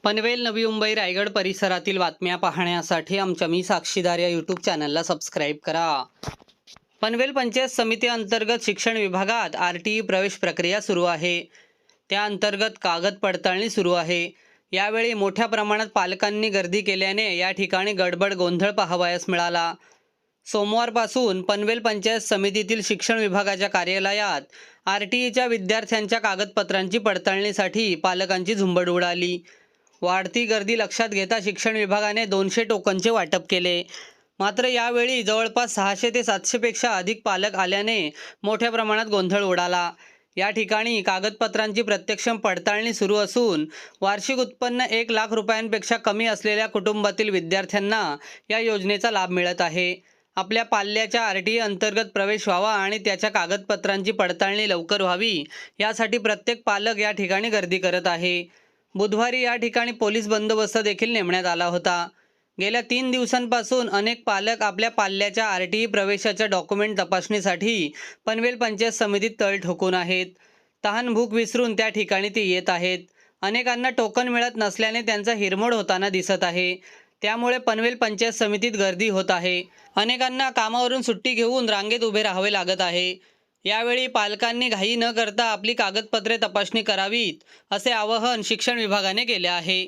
पनवेल, नवी मुंबई, रायगड परिसरातील बातम्या पाहण्यासाठी आमच्या मी साक्षीदार या यूट्यूब चॅनलला सबस्क्राईब करा. पनवेल पंचायत समिती अंतर्गत शिक्षण विभागात RTE प्रवेश प्रक्रिया सुरू आहे. त्या अंतर्गत कागद पडताळणी सुरू आहे. यावेळी मोठ्या प्रमाणात पालकांनी गर्दी केल्याने या ठिकाणी गडबड गोंधळ पाहावयास मिळाला. सोमवारपासून पनवेल पंचायत समितीतील शिक्षण विभागाच्या कार्यालयात RTEच्या विद्यार्थ्यांच्या कागदपत्रांची पडताळणीसाठी पालकांची झुंबड उडाली. वाढती गर्दी लक्षात घेता शिक्षण विभागाने 200 टोकनचे वाटप केले. मात्र यावेळी जवळपास 600 ते 700 पेक्षा अधिक पालक आल्याने मोठ्या प्रमाणात गोंधळ उडाला. या ठिकाणी कागदपत्रांची प्रत्यक्ष पडताळणी सुरू असून वार्षिक उत्पन्न 1 लाख रुपयांपेक्षा कमी असलेल्या कुटुंबातील विद्यार्थ्यांना या योजनेचा लाभ मिळत आहे. आपल्या पाल्याच्या RTE अंतर्गत प्रवेश व्हावा आणि त्याच्या कागदपत्रांची पडताळणी लवकर व्हावी यासाठी प्रत्येक पालक या ठिकाणी गर्दी करत आहे. बुधवारी या ठिकाणी पोलीस बंदोबस्त देखील नेमण्यात आला होता. गेल्या 3 दिवसांपासून अनेक पालक आपल्या पाल्याच्या RTE प्रवेशाच्या डॉक्युमेंट तपासणीसाठी पनवेल पंचायत समितीत तळ ठोकून आहेत. तहानभूक विसरून त्या ठिकाणी ते येत आहेत. अनेकांना टोकन मिळत नसल्याने त्यांचा हिरमोड होताना दिसत आहे. त्यामुळे पनवेल पंचायत समितीत गर्दी होत आहे. अनेकांना कामावरून सुट्टी घेऊन रांगेत उभे राहावे लागत आहे. यावेळी पालकांनी घाई न करता आपली कागदपत्रे तपासणी करावीत, असे आवाहन शिक्षण विभागाने केले आहे.